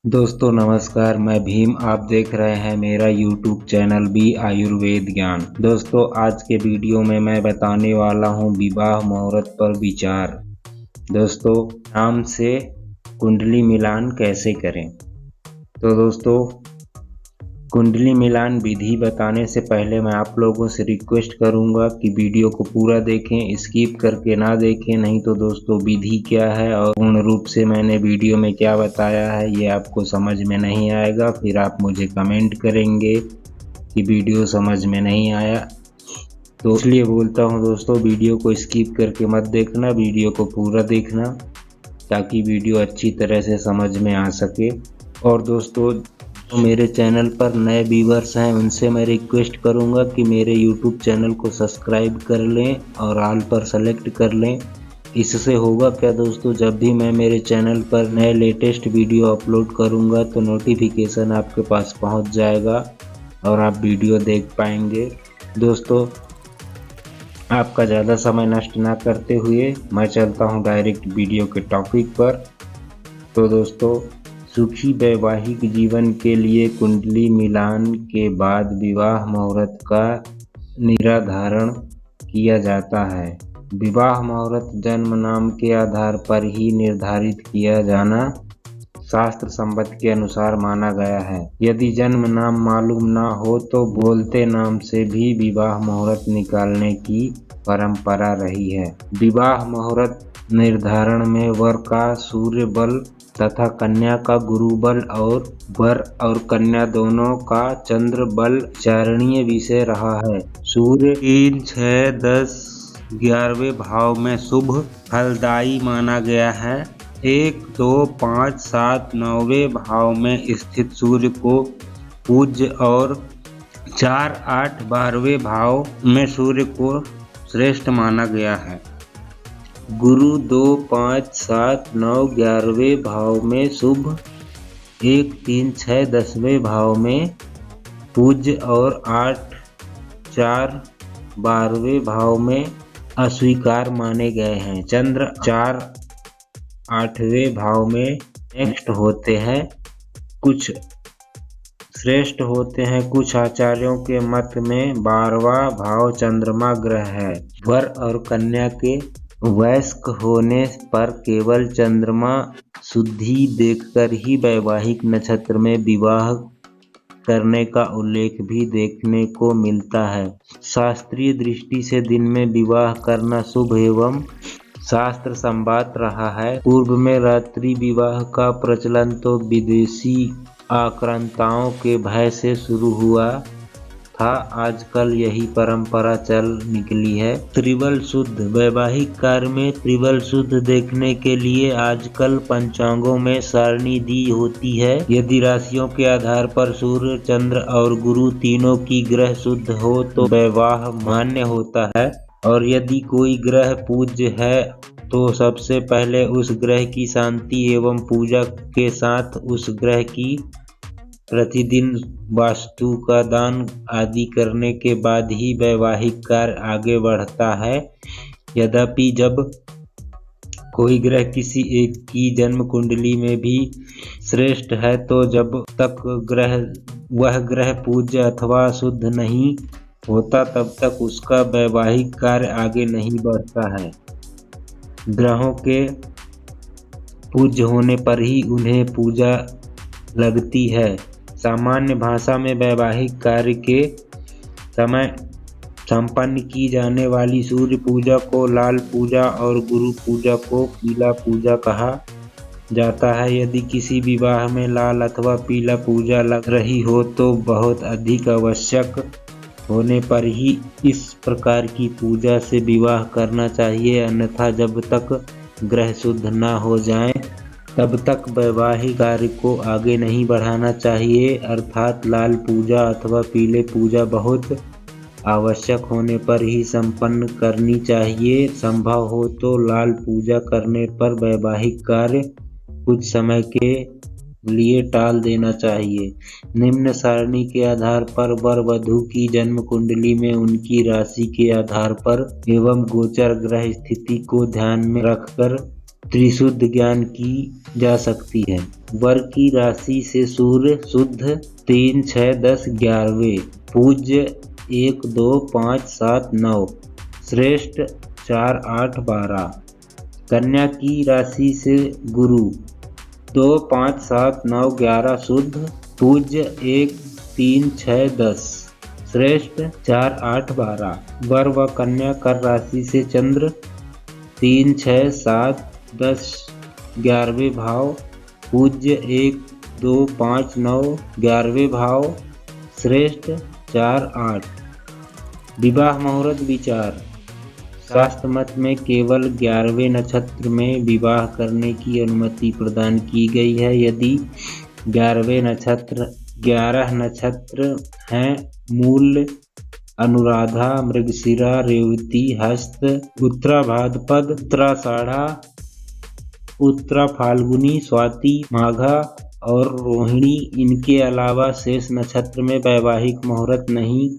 दोस्तों नमस्कार, मैं भीम। आप देख रहे हैं मेरा YouTube चैनल बी आयुर्वेद ज्ञान। दोस्तों आज के वीडियो में मैं बताने वाला हूं विवाह मुहूर्त पर विचार। दोस्तों नाम से कुंडली मिलान कैसे करें। तो दोस्तों कुंडली मिलान विधि बताने से पहले मैं आप लोगों से रिक्वेस्ट करूंगा कि वीडियो को पूरा देखें, स्किप करके ना देखें। नहीं तो दोस्तों विधि क्या है और पूर्ण रूप से मैंने वीडियो में क्या बताया है ये आपको समझ में नहीं आएगा। फिर आप मुझे कमेंट करेंगे कि वीडियो समझ में नहीं आया। तो इसलिए बोलता हूं दोस्तों, वीडियो को स्किप करके मत देखना, वीडियो को पूरा देखना ताकि वीडियो अच्छी तरह से समझ में आ सके। और दोस्तों जो मेरे चैनल पर नए व्यूवर्स हैं उनसे मैं रिक्वेस्ट करूंगा कि मेरे YouTube चैनल को सब्सक्राइब कर लें और ऑल पर सेलेक्ट कर लें। इससे होगा क्या दोस्तों, जब भी मैं मेरे चैनल पर नए लेटेस्ट वीडियो अपलोड करूंगा तो नोटिफिकेशन आपके पास पहुंच जाएगा और आप वीडियो देख पाएंगे। दोस्तों आपका ज़्यादा समय नष्ट ना करते हुए मैं चलता हूं डायरेक्ट वीडियो के टॉपिक पर। तो दोस्तों सुखी वैवाहिक जीवन के लिए कुंडली मिलान के बाद विवाह मुहूर्त का निर्धारण किया जाता है। विवाह मुहूर्त जन्म नाम के आधार पर ही निर्धारित किया जाना शास्त्र संबत के अनुसार माना गया है। यदि जन्म नाम मालूम ना हो तो बोलते नाम से भी विवाह मुहूर्त निकालने की परंपरा रही है। विवाह मुहूर्त निर्धारण में वर का सूर्य बल तथा कन्या का गुरु बल और वर और कन्या दोनों का चंद्र बल चारणीय विषय रहा है। सूर्य 3, 6, 10, 11वें भाव में शुभ फलदायी माना गया है। 1, 2, 5, 7, 9वें भाव में स्थित सूर्य को पूज्य और 4, 8, 12वें भाव में सूर्य को श्रेष्ठ माना गया है। गुरु 2, 5, 7, 9, 11वें भाव में शुभ, 1, 3, 6, 10वें भाव में पूज्य और 8, 4, 12वें भाव में अस्वीकार माने गए हैं। चंद्र 4, 8वें भाव में नेक्स्ट होते हैं, कुछ श्रेष्ठ होते हैं। कुछ आचार्यों के मत में 12वां भाव चंद्रमा ग्रह है। वर और कन्या के वयस्क होने पर केवल चंद्रमा शुद्धि देखकर ही वैवाहिक नक्षत्र में विवाह करने का उल्लेख भी देखने को मिलता है। शास्त्रीय दृष्टि से दिन में विवाह करना शुभ एवं शास्त्र संबात रहा है। पूर्व में रात्रि विवाह का प्रचलन तो विदेशी आक्रांताओं के भय से शुरू हुआ था, आजकल यही परंपरा चल निकली है। त्रिबल शुद्ध वैवाहिक कार्य में त्रिबल शुद्ध देखने के लिए आजकल पंचांगों में सारणी दी होती है। यदि राशियों के आधार पर सूर्य, चंद्र और गुरु तीनों की ग्रह शुद्ध हो तो वैवाह मान्य होता है। और यदि कोई ग्रह पूज्य है तो सबसे पहले उस ग्रह की शांति एवं पूजा के साथ उस ग्रह की प्रतिदिन वास्तु का दान आदि करने के बाद ही वैवाहिक कार्य आगे बढ़ता है। यद्यपि जब कोई ग्रह किसी एक की जन्म कुंडली में भी श्रेष्ठ है तो जब तक वह ग्रह पूज्य अथवा शुद्ध नहीं होता तब तक उसका वैवाहिक कार्य आगे नहीं बढ़ता है। ग्रहों के पूज्य होने पर ही उन्हें पूजा लगती है। सामान्य भाषा में वैवाहिक कार्य के समय संपन्न की जाने वाली सूर्य पूजा को लाल पूजा और गुरु पूजा को पीला पूजा कहा जाता है। यदि किसी विवाह में लाल अथवा पीला पूजा लग रही हो तो बहुत अधिक आवश्यक होने पर ही इस प्रकार की पूजा से विवाह करना चाहिए, अन्यथा जब तक ग्रह शुद्ध न हो जाएं तब तक वैवाहिक कार्य को आगे नहीं बढ़ाना चाहिए। अर्थात लाल पूजा अथवा पीले पूजा बहुत आवश्यक होने पर ही संपन्न करनी चाहिए। संभव हो तो लाल पूजा करने पर वैवाहिक कार्य कुछ समय के लिए टाल देना चाहिए। निम्न सारणी के आधार पर वर वधू की जन्म कुंडली में उनकी राशि के आधार पर एवं गोचर ग्रह स्थिति को ध्यान में रखकर त्रिशुद्ध ज्ञान की जा सकती है। वर की राशि से सूर्य शुद्ध 3, 6, 10, 11वें, पूज्य 1, 2, 5, 7, 9, श्रेष्ठ 4, 8, 12। कन्या की राशि से गुरु 2, 5, 7, 9, 11 शुद्ध, पूज्य 1, 3, 6, 10, श्रेष्ठ 4, 8, 12। वर व कन्या कर राशि से चंद्र 3, 6, 7, 10, 11वें भाव, पूज्य 1, 2, 5, 9, 11वें भाव, श्रेष्ठ 4, 8। विवाह मुहूर्त विचार। शास्त्र मत में केवल 11वें नक्षत्र में विवाह करने की अनुमति प्रदान की गई है। यदि 11 नक्षत्र हैं मूल, अनुराधा, मृगशिरा, रेवती, हस्त, उत्तरा भाद्रपद, उत्तराषाढ़ा, उत्तरा फाल्गुनी, स्वाति, माघा और रोहिणी, इनके अलावा शेष नक्षत्र में वैवाहिक मुहूर्त नहीं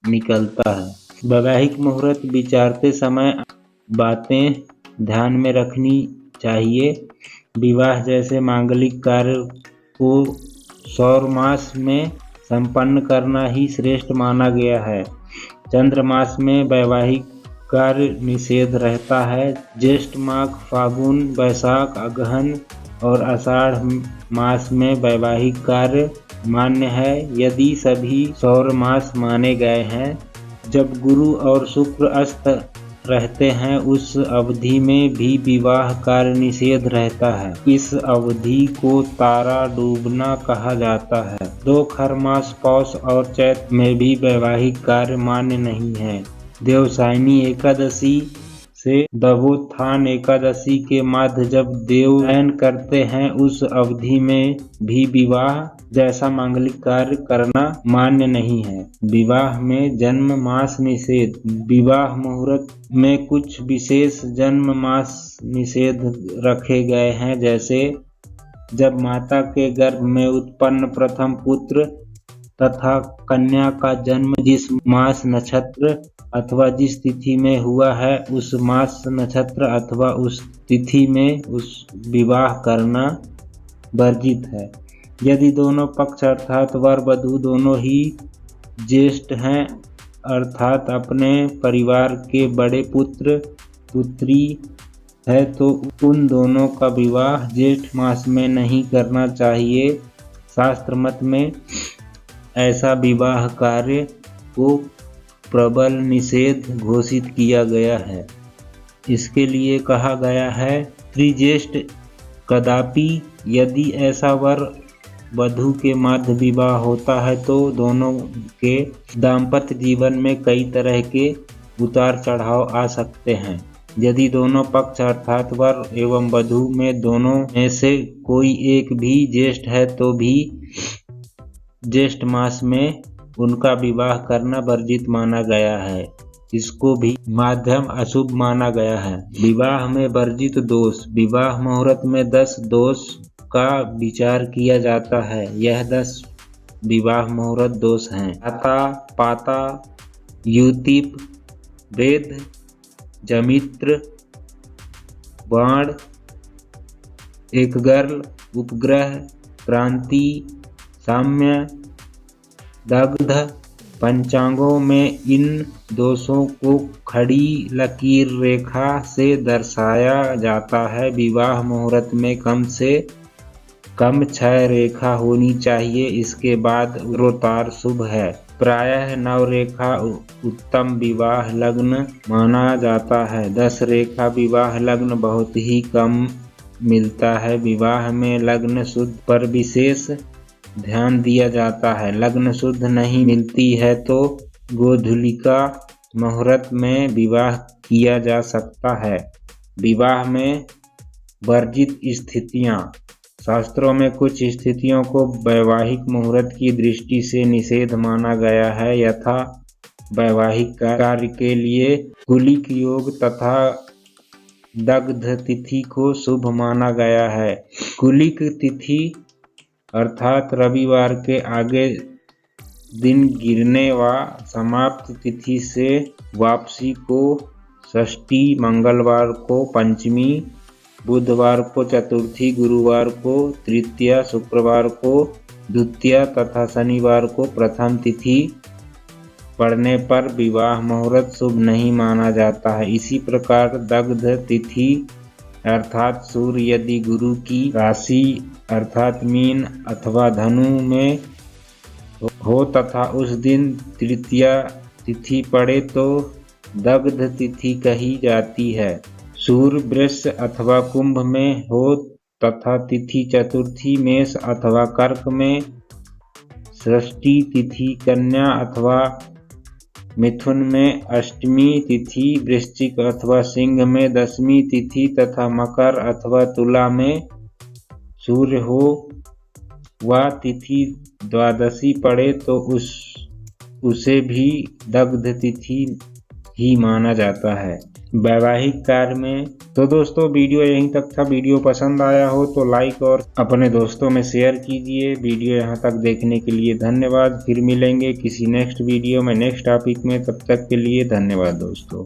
निकलता है। वैवाहिक मुहूर्त विचारते समय बातें ध्यान में रखनी चाहिए। विवाह जैसे मांगलिक कार्य को सौर मास में संपन्न करना ही श्रेष्ठ माना गया है। चंद्र मास में वैवाहिक कार्य निषेध रहता है। ज्येष्ठ माघ, फागुन, वैशाख, अगहन और आषाढ़ मास में वैवाहिक कार्य मान्य है। यदि सभी सौर मास माने गए हैं, जब गुरु और शुक्र अस्त रहते हैं, उस अवधि में भी विवाह कार्य निषेध रहता है। इस अवधि को तारा डूबना कहा जाता है। 2 खर मास पौष और चैत में भी वैवाहिक कार्य मान्य नहीं है। देवसायनी एकादशी से दवोत्थान एकादशी के मध्य जब देव शयन करते हैं, उस अवधि में भी विवाह जैसा मांगलिक कार्य करना मान्य नहीं है। विवाह में जन्म मास निषेध। विवाह मुहूर्त में कुछ विशेष जन्म मास निषेध रखे गए हैं, जैसे जब माता के गर्भ में उत्पन्न प्रथम पुत्र तथा कन्या का जन्म जिस मास, नक्षत्र अथवा जिस तिथि में हुआ है, उस मास, नक्षत्र अथवा उस तिथि में उस विवाह करना वर्जित है। यदि दोनों पक्ष अर्थात वर वधू दोनों ही ज्येष्ठ हैं, अर्थात अपने परिवार के बड़े पुत्र पुत्री है, तो उन दोनों का विवाह ज्येष्ठ मास में नहीं करना चाहिए। शास्त्र मत में ऐसा विवाह कार्य को प्रबल निषेध घोषित किया गया है। इसके लिए कहा गया है, त्रिज्येष्ठ कदापि। यदि ऐसा वर वधू के मध्य विवाह होता है तो दोनों के दाम्पत्य जीवन में कई तरह के उतार चढ़ाव आ सकते हैं। यदि दोनों पक्ष अर्थात वर एवं वधू में दोनों में से कोई एक भी ज्येष्ठ है तो भी ज्येष्ठ मास में उनका विवाह करना वर्जित माना गया है। इसको भी माध्यम अशुभ माना गया है। विवाह में वर्जित दोष। विवाह मुहूर्त में 10 दोष का विचार किया जाता है। यह 10 विवाह मुहूर्त दोष हैं: आता, पाता, युतिप, वेद, जमित्र, बाण, एकगर्ल, उपग्रह, क्रांति, साम्य, दग्ध। पंचांगों में इन दोषों को खड़ी लकीर रेखा से दर्शाया जाता है। विवाह मुहूर्त में कम से कम 6 रेखा होनी चाहिए। इसके बाद उत्तरोत्तर शुभ है। प्रायः 9 रेखा उत्तम विवाह लग्न माना जाता है। 10 रेखा विवाह लग्न बहुत ही कम मिलता है। विवाह में लग्न शुद्ध पर विशेष ध्यान दिया जाता है। लग्न शुद्ध नहीं मिलती है तो गोधूलिका मुहूर्त में विवाह किया जा सकता है। विवाह में वर्जित स्थितियां। शास्त्रों में कुछ स्थितियों को वैवाहिक मुहूर्त की दृष्टि से निषेध माना गया है। यथा वैवाहिक कार्य के लिए कुलिक योग तथा दग्ध तिथि को शुभ माना गया है। कुलिक तिथि अर्थात रविवार के आगे दिन गिरने व समाप्त तिथि से वापसी को, षष्ठी मंगलवार को पंचमी बुधवार को चतुर्थी, गुरुवार को तृतीया, शुक्रवार को द्वितीया तथा शनिवार को प्रथम तिथि पड़ने पर विवाह मुहूर्त शुभ नहीं माना जाता है। इसी प्रकार दग्ध तिथि अर्थात सूर्य यदि गुरु की राशि अर्थात मीन अथवा धनु में हो तथा उस दिन तृतीया तिथि पड़े तो दग्ध तिथि कही जाती है। सूर्य वृष अथवा कुंभ में हो तथा तिथि चतुर्थी मेष अथवा कर्क में, षष्ठी तिथि कन्या अथवा मिथुन में, अष्टमी तिथि वृश्चिक अथवा सिंह में, दशमी तिथि तथा मकर अथवा तुला में सूर्य हो व तिथि द्वादशी पड़े तो उसे भी दग्ध तिथि ही माना जाता है। वैवाहिक कार्य में तो दोस्तों वीडियो यहीं तक था। वीडियो पसंद आया हो तो लाइक और अपने दोस्तों में शेयर कीजिए। वीडियो यहां तक देखने के लिए धन्यवाद। फिर मिलेंगे किसी नेक्स्ट वीडियो में नेक्स्ट टॉपिक में, तब तक के लिए धन्यवाद दोस्तों।